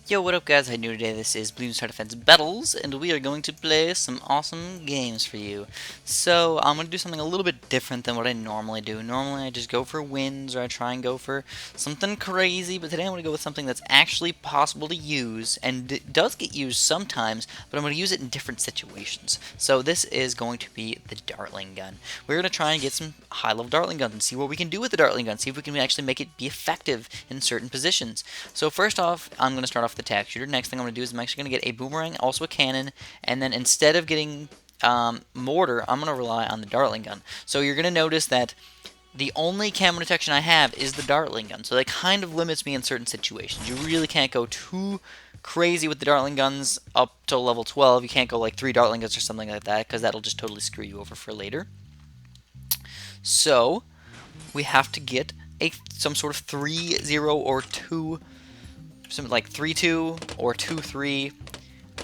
Yo, what up guys, how you doing today? This is Bloons Tower Defense Battles, and we are going to play some awesome games for you. So, I'm going to do something a little bit different than what I normally do. Normally I just go for wins, or I try and go for something crazy, but today I'm going to go with something that's actually possible to use, and it does get used sometimes, but I'm going to use it in different situations. So this is going to be the dartling gun. We're going to try and get some high-level dartling guns and see what we can do with the dartling gun, see if we can actually make it be effective in certain positions. So first off, I'm going to start off the tack shooter. Next thing I'm going to do is I'm actually going to get a boomerang, also a cannon, and then instead of getting mortar, I'm going to rely on the dartling gun. So you're going to notice that the only camo detection I have is the dartling gun, so that kind of limits me in certain situations. You really can't go too crazy with the dartling guns up to level 12. You can't go like 3 dartling guns or something like that, because that'll just totally screw you over for later. So we have to get some sort of 3-0 or 2, something like 3-2 or 2-3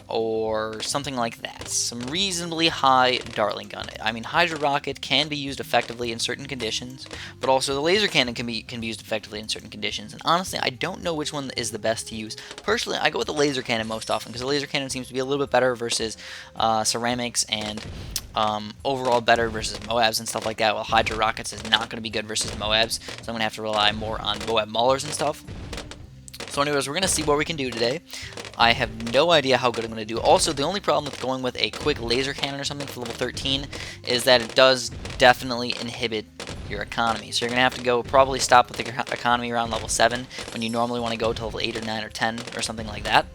or something like that. Some reasonably high dartling gun. I mean, Hydra Rocket can be used effectively in certain conditions, but also the laser cannon can be used effectively in certain conditions. And honestly, I don't know which one is the best to use. Personally, I go with the laser cannon most often because the laser cannon seems to be a little bit better versus ceramics and overall better versus Moabs and stuff like that. While Hydra Rockets is not going to be good versus Moabs, so I'm going to have to rely more on Moab Maulers and stuff. So anyways, we're going to see what we can do today. I have no idea how good I'm going to do. Also, the only problem with going with a quick laser cannon or something for level 13 is that it does definitely inhibit your economy. So you're going to have to go probably stop with the economy around level 7 when you normally want to go to level 8 or 9 or 10 or something like that.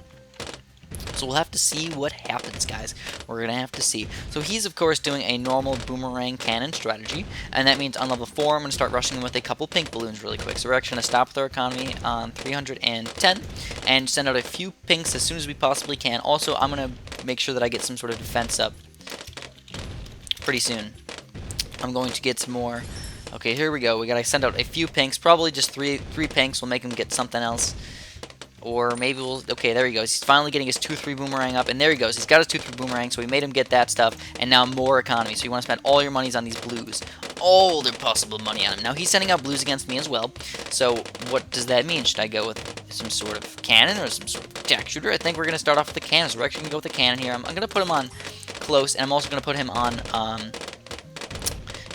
So we'll have to see what happens, guys. We're going to have to see. So he's, of course, doing a normal boomerang cannon strategy, and that means on level 4, I'm going to start rushing him with a couple pink balloons really quick. So we're actually going to stop with our economy on 310 and send out a few pinks as soon as we possibly can. Also, I'm going to make sure that I get some sort of defense up pretty soon. I'm going to get some more. Okay, here we go. We got to send out a few pinks. Probably just three pinks will make him get something else. Or maybe we'll... Okay, there he goes. He's finally getting his 2-3 boomerang up. And there he goes. He's got his 2-3 boomerang, so we made him get that stuff. And now more economy. So you want to spend all your monies on these blues. All the possible money on him. Now, he's sending out blues against me as well. So what does that mean? Should I go with some sort of cannon or some sort of attack shooter? I think we're going to start off with the cannon. So we're actually going to go with the cannon here. I'm going to put him on close. And I'm also going to put him on...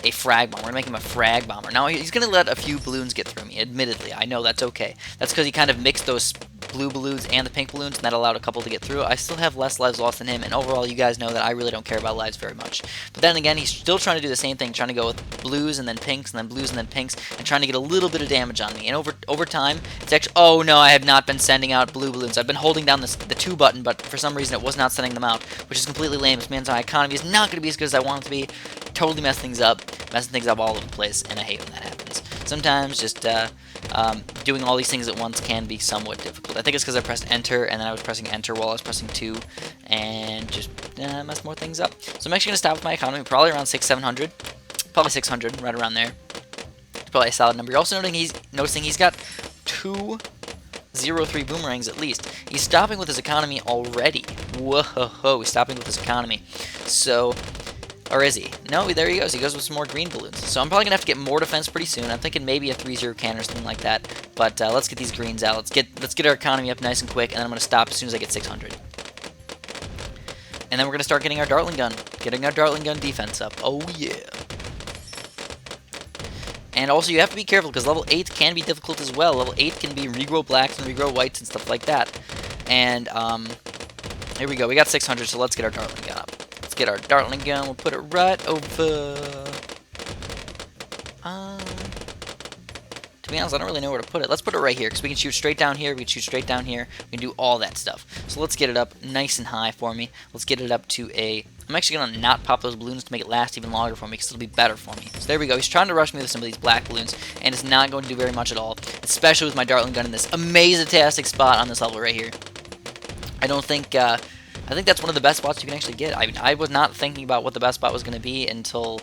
a frag bomber. We're going to make him a frag bomber. Now, he's going to let a few balloons get through me, admittedly. I know that's okay. That's because he kind of mixed those blue balloons and the pink balloons, and that allowed a couple to get through. I still have less lives lost than him, and overall, you guys know that I really don't care about lives very much. But then again, he's still trying to do the same thing, trying to go with blues and then pinks and then blues and then pinks, and trying to get a little bit of damage on me. And over time, it's actually... Oh, no, I have not been sending out blue balloons. I've been holding down the 2 button, but for some reason, it was not sending them out, which is completely lame. This means my economy is not going to be as good as I want it to be. Totally messing things up all over the place, and I hate when that happens. Sometimes just doing all these things at once can be somewhat difficult. I think it's because I pressed enter, and then I was pressing enter while I was pressing 2, and just mess more things up. So I'm actually going to stop with my economy, probably around 700, probably 600, right around there. It's probably a solid number. You're also noticing he's got 2 0-3 boomerangs at least. He's stopping with his economy already. Whoa, he's stopping with his economy. So... Or is he? No, there he goes. He goes with some more green balloons. So I'm probably going to have to get more defense pretty soon. I'm thinking maybe a 3-0 cannon or something like that. But let's get these greens out. Let's get our economy up nice and quick, and then I'm going to stop as soon as I get 600. And then we're going to start getting our dartling gun. Getting our dartling gun defense up. Oh, yeah. And also, you have to be careful, because level 8 can be difficult as well. Level 8 can be regrow blacks and regrow whites and stuff like that. And, here we go. We got 600, so let's get our dartling gun up. Get our dartling gun. We'll put it right over. To be honest, I don't really know where to put it. Let's put it right here, because we can shoot straight down here. We can shoot straight down here. We can do all that stuff. So let's get it up nice and high for me. Let's get it up to a... I'm actually going to not pop those balloons to make it last even longer for me, because it'll be better for me. So there we go. He's trying to rush me with some of these black balloons, and it's not going to do very much at all, especially with my dartling gun in this amazing-tastic spot on this level right here. I think that's one of the best spots you can actually get. I mean, I was not thinking about what the best spot was going to be until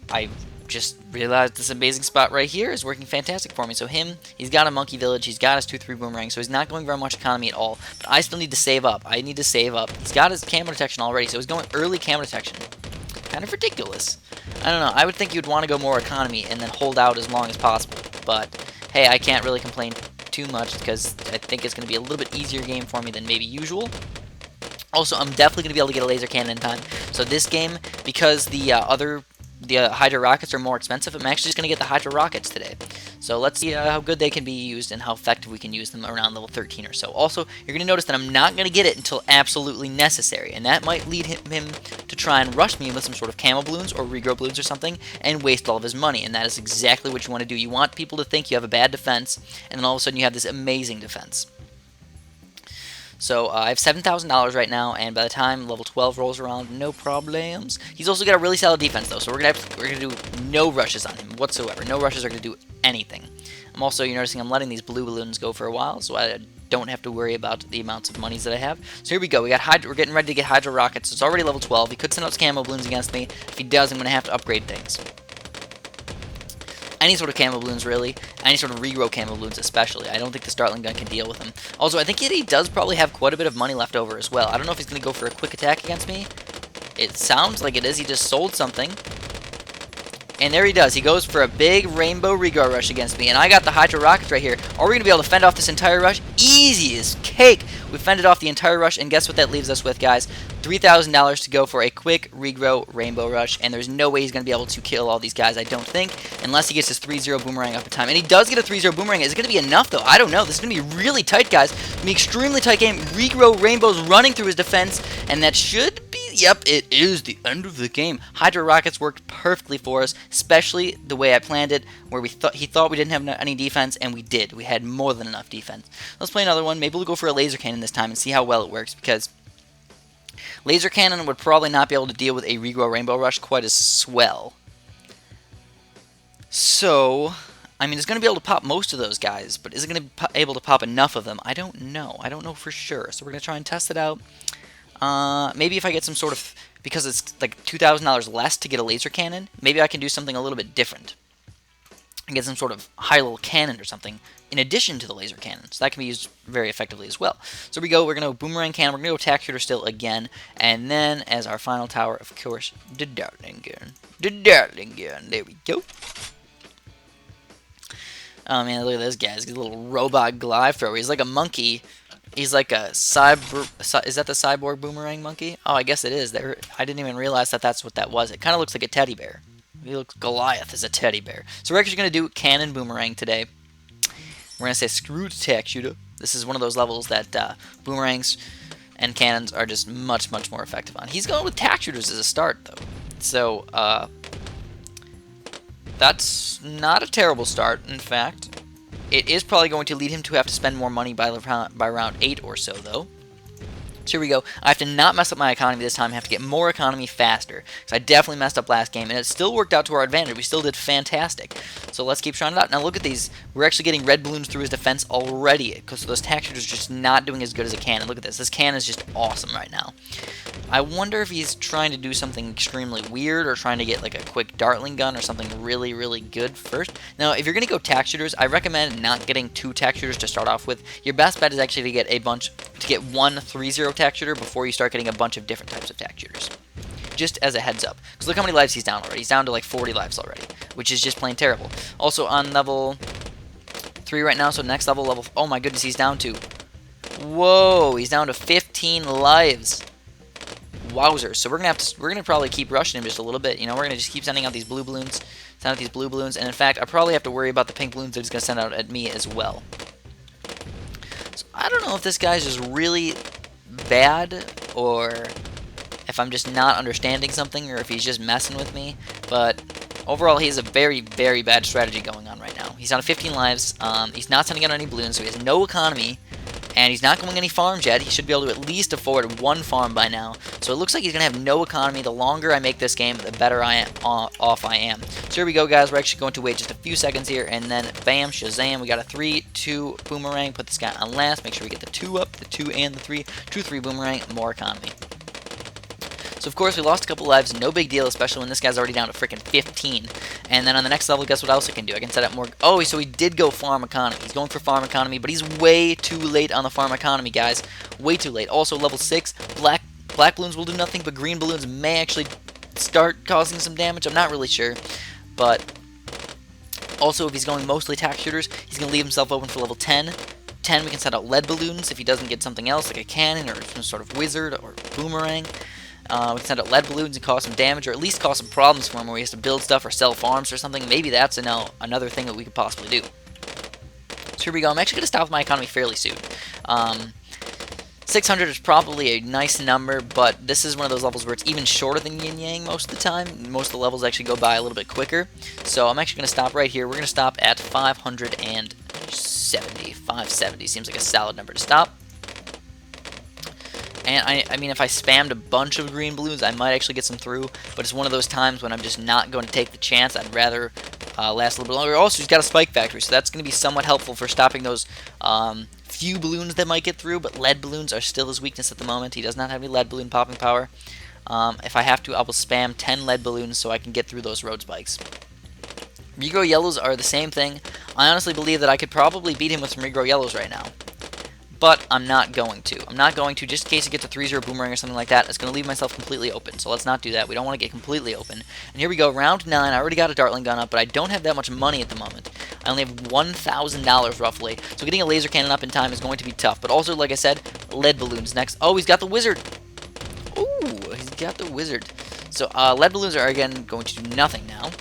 I just realized this amazing spot right here is working fantastic for me. So he's got a monkey village, he's got his 2-3 boomerang, so he's not going very much economy at all. But I still need to save up. I need to save up. He's got his camo detection already, so he's going early camo detection. Kind of ridiculous. I don't know. I would think you'd want to go more economy and then hold out as long as possible. But hey, I can't really complain too much because I think it's going to be a little bit easier game for me than maybe usual. Also, I'm definitely going to be able to get a laser cannon in time. So this game, because the Hydra rockets are more expensive, I'm actually just going to get the Hydra rockets today. So let's see how good they can be used and how effective we can use them around level 13 or so. Also, you're going to notice that I'm not going to get it until absolutely necessary, and that might lead him to try and rush me with some sort of camo balloons or regrow balloons or something and waste all of his money, and that is exactly what you want to do. You want people to think you have a bad defense, and then all of a sudden you have this amazing defense. So I have $7,000 right now, and by the time level 12 rolls around, no problems. He's also got a really solid defense though, so we're gonna do no rushes on him whatsoever. No rushes are gonna do anything. You're noticing I'm letting these blue balloons go for a while, so I don't have to worry about the amounts of monies that I have. So here we go. We're getting ready to get Hydra rockets. It's already level 12. He could send out camo balloons against me. If he does, I'm gonna have to upgrade things. Any sort of camo balloons, really. Any sort of regrow camo balloons, especially. I don't think this dartling gun can deal with them. Also, I think he does probably have quite a bit of money left over as well. I don't know if he's going to go for a quick attack against me. It sounds like it is. He just sold something. And there he does. He goes for a big rainbow regrow rush against me. And I got the Hydra rockets right here. Are we going to be able to fend off this entire rush? Easy as cake. We fended off the entire rush. And guess what that leaves us with, guys? $3,000 to go for a quick regrow rainbow rush, and there's no way he's going to be able to kill all these guys, I don't think, unless he gets his 3-0 boomerang up in time. And he does get a 3-0 boomerang. Is it going to be enough, though? I don't know. This is going to be really tight, guys. It's going to be extremely tight game. Regrow rainbows running through his defense, and that should be, yep, it is the end of the game. Hydra rockets worked perfectly for us, especially the way I planned it, where he thought we didn't have any defense, and we did. We had more than enough defense. Let's play another one. Maybe we'll go for a laser cannon this time and see how well it works, because laser cannon would probably not be able to deal with a regrow rainbow rush quite as swell. So, I mean, it's going to be able to pop most of those guys, but is it going to be able to pop enough of them? I don't know. I don't know for sure. So we're going to try and test it out. Maybe if I get some sort of, because it's like $2,000 less to get a laser cannon, maybe I can do something a little bit different and get some sort of high-level cannon or something in addition to the laser cannon. So that can be used very effectively as well. So we go, we're going to boomerang cannon, we're going to go attack shooter still again, and then as our final tower, of course, the dartling gun. The dartling gun. There we go. Oh man, look at this guy. He's a little robot glide thrower. He's like a monkey. He's like a cyber. Is that the cyborg boomerang monkey? Oh, I guess it is. I didn't even realize that that's what that was. It kind of looks like a teddy bear. He looks Goliath as a teddy bear. So we're actually going to do cannon boomerang today. We're going to say screw attack shooter. This is one of those levels that boomerangs and cannons are just much, much more effective on. He's going with tack shooters as a start, though. So, that's not a terrible start, in fact. It is probably going to lead him to have to spend more money by round 8 or so, though. So here we go. I have to not mess up my economy this time. I have to get more economy faster. Because I definitely messed up last game, and it still worked out to our advantage. We still did fantastic. So let's keep trying it out. Now look at these. We're actually getting red balloons through his defense already. Because those tack shooters are just not doing as good as a cannon. Look at this. This cannon is just awesome right now. I wonder if he's trying to do something extremely weird or trying to get like a quick dartling gun or something really, really good first. Now, if you're going to go tack shooters, I recommend not getting 2 tack shooters to start off with. Your best bet is actually to get one 3-0 tack shooter before you start getting a bunch of different types of tack shooters. Just as a heads up. Because look how many lives he's down already. He's down to like 40 lives already, which is just plain terrible. Also on level 3 right now, so next level, oh my goodness, he's down to, whoa, he's down to 15 lives. Wowzers. So we're gonna probably keep rushing him just a little bit. You know, we're gonna just keep sending out these blue balloons, and in fact, I probably have to worry about the pink balloons that he's gonna send out at me as well. So I don't know if this guy's just really bad or if I'm just not understanding something or if he's just messing with me, but overall he has a very, very bad strategy going on right now. He's down to 15 lives. He's not sending out any balloons, so he has no economy. And he's not going any farms yet. He should be able to at least afford 1 farm by now. So it looks like he's going to have no economy. The longer I make this game, the better off I am. So here we go, guys. We're actually going to wait just a few seconds here. And then, bam, shazam. We got a 3-2 boomerang. Put this guy on last. Make sure we get the 2 up, the 2 and the 3. 2-3 boomerang, more economy. So, of course, we lost a couple lives. No big deal, especially when this guy's already down to freaking 15. And then on the next level, guess what else I can do? I can set up more... Oh, so he did go farm economy. He's going for farm economy, but he's way too late on the farm economy, guys. Way too late. Also, level 6, black balloons will do nothing, but green balloons may actually start causing some damage. I'm not really sure. But Also, if he's going mostly attack shooters, he's going to leave himself open for level 10. 10, we can send out lead balloons if he doesn't get something else, like a cannon or some sort of wizard or boomerang. We can send out lead balloons and cause some damage, or at least cause some problems for him where he has to build stuff or sell farms or something. Maybe that's another thing that we could possibly do. So here we go. I'm actually going to stop with my economy fairly soon. 600 is probably a nice number, but this is one of those levels where it's even shorter than Yin Yang most of the time. Most of the levels actually go by a little bit quicker. So I'm actually going to stop right here. We're going to stop at 570. 570 seems like a solid number to stop. And I mean, if I spammed a bunch of green balloons, I might actually get some through, but it's one of those times when I'm just not going to take the chance. I'd rather last a little bit longer. Also, he's got a spike factory, so that's going to be somewhat helpful for stopping those few balloons that might get through, but lead balloons are still his weakness at the moment. He does not have any lead balloon popping power. If I have to, I will spam 10 lead balloons so I can get through those road spikes. Regrow yellows are the same thing. I honestly believe that I could probably beat him with some regrow yellows right now. But I'm not going to. I'm not going to, just in case he gets a 3-0 boomerang or something like that. It's going to leave myself completely open, so let's not do that. We don't want to get completely open. And here we go, round 9. I already got a dartling gun up, but I don't have that much money at the moment. I only have $1,000 roughly, so getting a laser cannon up in time is going to be tough. But also, like I said, lead balloons next. Oh, he's got the wizard. Ooh, he's got the wizard. So lead balloons are, again, going to do nothing now.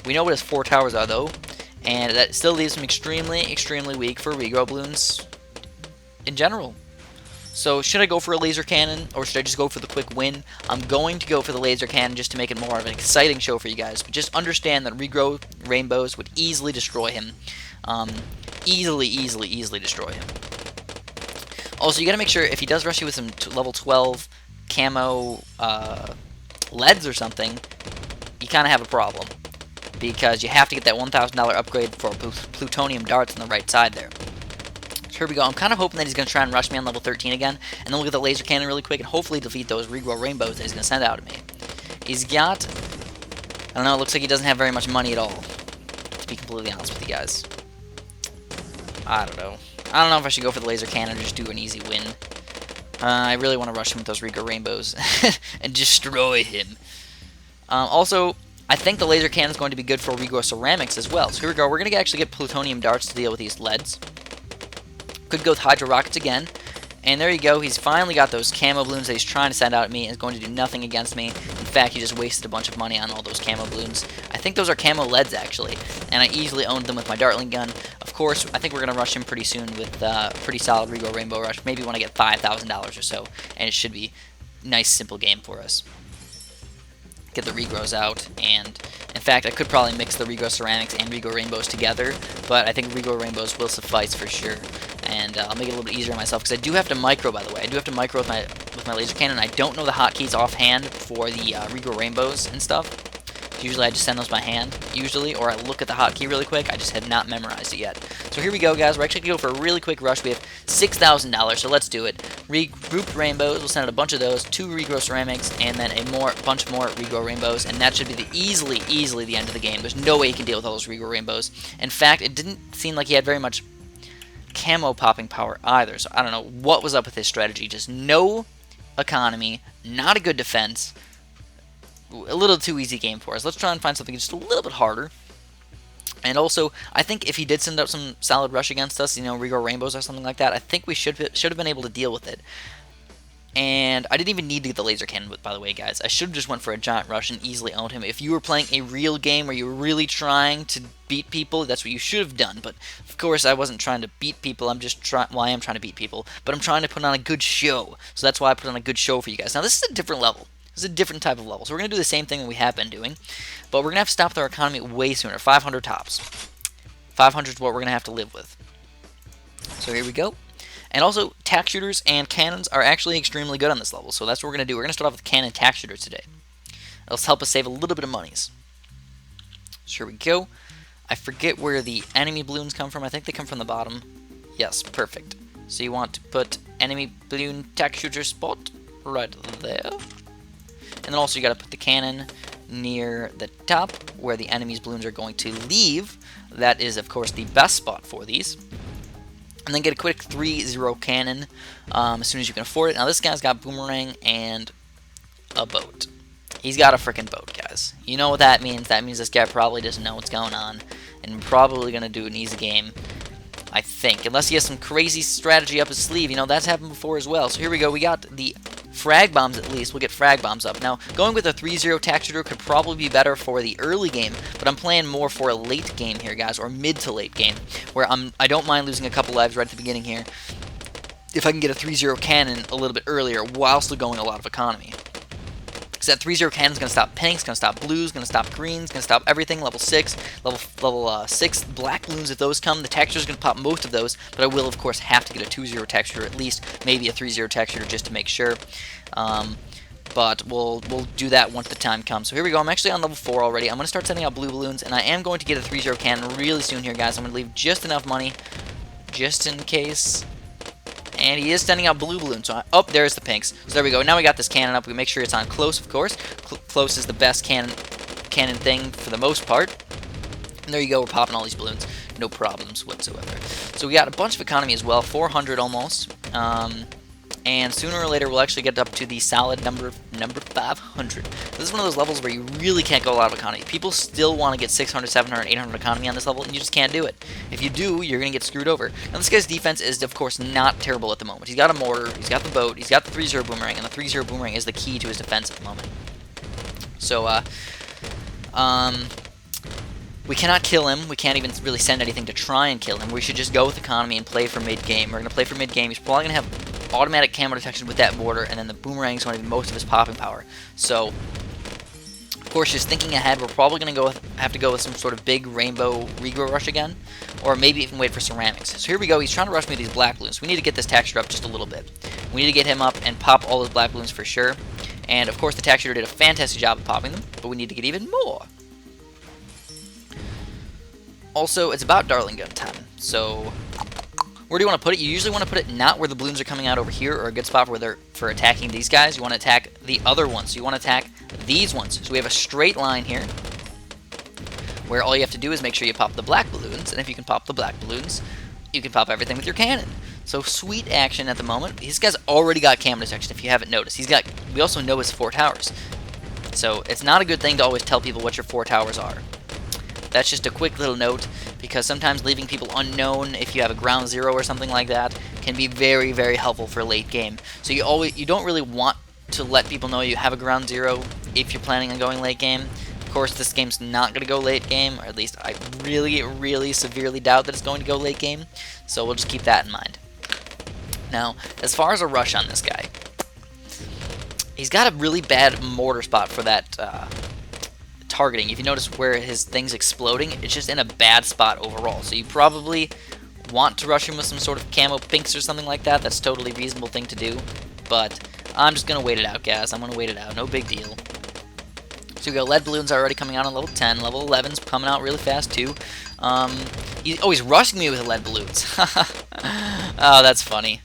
We know what his 4 towers are, though, and that still leaves him extremely, extremely weak for regrow balloons in general. So should I go for a laser cannon, or should I just go for the quick win? I'm going to go for the laser cannon just to make it more of an exciting show for you guys. But just understand that regrow rainbows would easily destroy him. Easily destroy him. Also, you gotta make sure if he does rush you with some level 12 camo leads or something, you kind of have a problem. Because you have to get that $1,000 upgrade for plutonium darts on the right side there. Here we go. I'm kind of hoping that he's going to try and rush me on level 13 again, and then we'll get the laser cannon really quick and hopefully defeat those regrow rainbows that he's going to send out at me. He's got, I don't know, it looks like he doesn't have very much money at all, to be completely honest with you guys. I don't know. I don't know if I should go for the laser cannon or just do an easy win. I really want to rush him with those regrow rainbows and destroy him. Also, I think the laser cannon is going to be good for regrow ceramics as well. So here we go. We're going to actually get plutonium darts to deal with these leads. Could go with hydro rockets again. And there you go. He's finally got those camo balloons that he's trying to send out at me and is going to do nothing against me. In fact, he just wasted a bunch of money on all those camo balloons. I think those are camo leads, actually. And I easily owned them with my dartling gun. Of course, I think we're going to rush him pretty soon with a pretty solid regrow rainbow rush. Maybe when I get $5,000 or so. And it should be a nice, simple game for us. Get the regrows out, and in fact, I could probably mix the regrow ceramics and regrow rainbows together, but I think regrow rainbows will suffice for sure, and I'll make it a little bit easier on myself, because I do have to micro, by the way. I do have to micro with my laser cannon. I don't know the hotkeys offhand for the regrow rainbows and stuff. Usually I just send those by hand, usually, or I look at the hotkey really quick. I just have not memorized it yet. So here we go, guys. We're actually going to go for a really quick rush. We have $6,000, so let's do it. Regrouped rainbows. We'll send out a bunch of those, 2 regrow ceramics, and then a bunch more regrow rainbows, and that should be easily the end of the game. There's no way he can deal with all those regrow rainbows. In fact, it didn't seem like he had very much camo popping power either, so I don't know what was up with his strategy. Just no economy, not a good defense. A little too easy game for us. Let's try and find something just a little bit harder. And also, I think if he did send out some solid rush against us, you know, regrow rainbows or something like that, I think we should have been able to deal with it. And I didn't even need to get the laser cannon, by the way, guys. I should have just went for a giant rush and easily owned him. If you were playing a real game where you were really trying to beat people, that's what you should have done. But, of course, I wasn't trying to beat people. I'm just trying, well, I am trying to beat people. But I'm trying to put on a good show. So that's why I put on a good show for you guys. Now, this is a different level. This is a different type of level. So we're going to do the same thing that we have been doing. But we're going to have to stop with our economy way sooner. 500 tops. 500 is what we're going to have to live with. So here we go. And also, tack shooters and cannons are actually extremely good on this level. So that's what we're going to do. We're going to start off with cannon tack shooters today. That'll help us save a little bit of monies. So here we go. I forget where the enemy balloons come from. I think they come from the bottom. Yes, perfect. So you want to put enemy balloon tack shooter spot right there. And then also you got to put the cannon near the top where the enemy's balloons are going to leave. That is, of course, the best spot for these. And then get a quick 3-0 cannon as soon as you can afford it. Now this guy's got boomerang and a boat. He's got a freaking boat, guys. You know what that means. That means this guy probably doesn't know what's going on. and probably going to do an easy game, I think. Unless he has some crazy strategy up his sleeve. You know, that's happened before as well. So here we go. We got the frag bombs at least. We'll get frag bombs up. Now, going with a 3-0 tack shooter could probably be better for the early game, but I'm playing more for a late game here, guys, or mid to late game, where I don't mind losing a couple lives right at the beginning here if I can get a 3-0 cannon a little bit earlier while still going a lot of economy. Because that 3-0 cannon is going to stop pinks, going to stop blues, going to stop greens, going to stop everything. Level 6, level 6 black balloons, if those come. The texture is going to pop most of those, but I will, of course, have to get a 2-0 texture at least, maybe a 3-0 texture just to make sure. But we'll do that once the time comes. So here we go. I'm actually on level 4 already. I'm going to start sending out blue balloons, and I am going to get a 3-0 cannon really soon here, guys. I'm going to leave just enough money just in case. And he is sending out blue balloons. So there's the pinks. So there we go. Now we got this cannon up. We make sure it's on close, of course. Close is the best cannon thing for the most part. And there you go. We're popping all these balloons. No problems whatsoever. So we got a bunch of economy as well. 400 almost. And sooner or later, we'll actually get up to the solid number 500. This is one of those levels where you really can't go a lot of economy. People still want to get 600, 700, 800 economy on this level, and you just can't do it. If you do, you're going to get screwed over. Now, this guy's defense is, of course, not terrible at the moment. He's got a mortar, he's got the boat, he's got the 3-0 boomerang, and the 3-0 boomerang is the key to his defense at the moment. So, we cannot kill him. We can't even really send anything to try and kill him. We should just go with economy and play for mid-game. We're going to play for mid-game. He's probably going to have automatic camo detection with that mortar, and then the boomerang is going to be most of his popping power. So, of course, just thinking ahead, we're probably going to have to go with some sort of big rainbow regrow rush again, or maybe even wait for ceramics. So here we go. He's trying to rush me with these black balloons. We need to get this texture up just a little bit. We need to get him up and pop all those black balloons for sure. And, of course, the tack shooter did a fantastic job of popping them, but we need to get even more. Also, it's about dartling gun time, so where do you want to put it? You usually want to put it not where the balloons are coming out over here, or a good spot for attacking these guys. You want to attack the other ones. So you want to attack these ones. So we have a straight line here, where all you have to do is make sure you pop the black balloons, and if you can pop the black balloons, you can pop everything with your cannon. So sweet action at the moment. This guy's already got camo detection, if you haven't noticed. We also know his 4 towers. So it's not a good thing to always tell people what your 4 towers are. That's just a quick little note, because sometimes leaving people unknown if you have a ground 0 or something like that can be very, very helpful for late game. So you don't really want to let people know you have a ground 0 if you're planning on going late game. Of course, this game's not going to go late game, or at least I really, really severely doubt that it's going to go late game. So we'll just keep that in mind. Now, as far as a rush on this guy, he's got a really bad mortar spot for that targeting. If you notice where his thing's exploding, it's just in a bad spot overall. So you probably want to rush him with some sort of camo pinks or something like that. That's totally reasonable thing to do. But I'm just going to wait it out, guys. I'm going to wait it out. No big deal. So we got lead balloons are already coming out on level 10. Level 11's coming out really fast, too. He's rushing me with lead balloons. Oh, that's funny.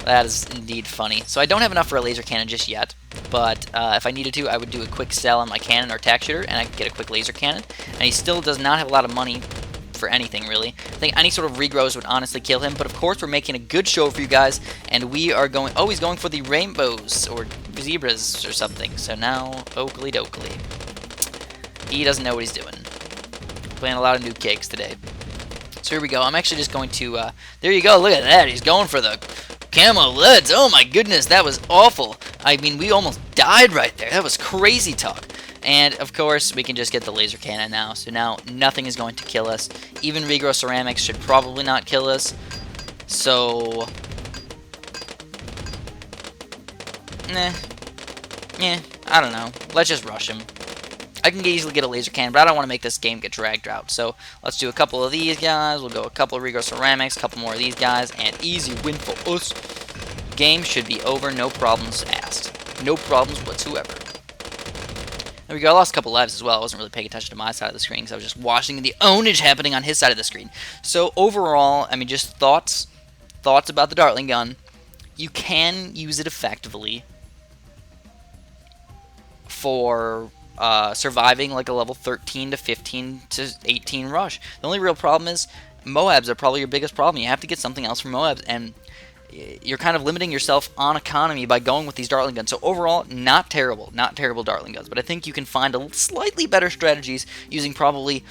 That is indeed funny. So I don't have enough for a laser cannon just yet, but if I needed to, I would do a quick sell on my cannon or tack shooter, and I could get a quick laser cannon. And he still does not have a lot of money for anything, really. I think any sort of regrows would honestly kill him, but of course we're making a good show for you guys, and we are going... Oh, he's going for the rainbows, or zebras, or something. So now, oakley dokley. He doesn't know what he's doing. Playing a lot of new cakes today. So here we go. I'm actually just going to... there you go, look at that. He's going for the... camo leads. Oh my goodness, that was awful. I mean, we almost died right there. That was crazy talk. And of course, we can just get the laser cannon now. So now nothing is going to kill us. Even regrow ceramics should probably not kill us. So, I don't know. Let's just rush him. I can easily get a laser cannon, but I don't want to make this game get dragged out. So let's do a couple of these guys. We'll go a couple of regrow ceramics, a couple more of these guys, and easy win for us. Game should be over, no problems asked. No problems whatsoever. There we go. I lost a couple lives as well. I wasn't really paying attention to my side of the screen because I was just watching the ownage happening on his side of the screen. So overall, I mean, just thoughts about the dartling gun. You can use it effectively for surviving like a level 13 to 15 to 18 rush. The only real problem is Moabs are probably your biggest problem. You have to get something else from Moabs, and you're kind of limiting yourself on economy by going with these dartling guns. So overall, not terrible dartling guns, but I think you can find slightly better strategies using probably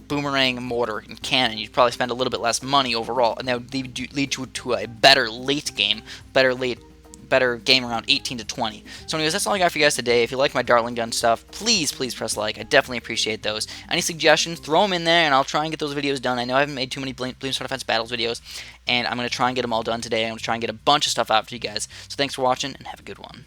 boomerang, mortar, and cannon, you'd probably spend a little bit less money overall, and that would lead you to a better late game, better game around 18 to 20. So anyways, that's all I got for you guys today. If you like my dartling gun stuff, please press like. I definitely appreciate those. Any suggestions, throw them in there, and I'll try and get those videos done. I know I haven't made too many Bloons Tower Defense battles videos, and I'm going to try and get them all done today. I'm going to try and get a bunch of stuff out for you guys. So thanks for watching, and have a good one.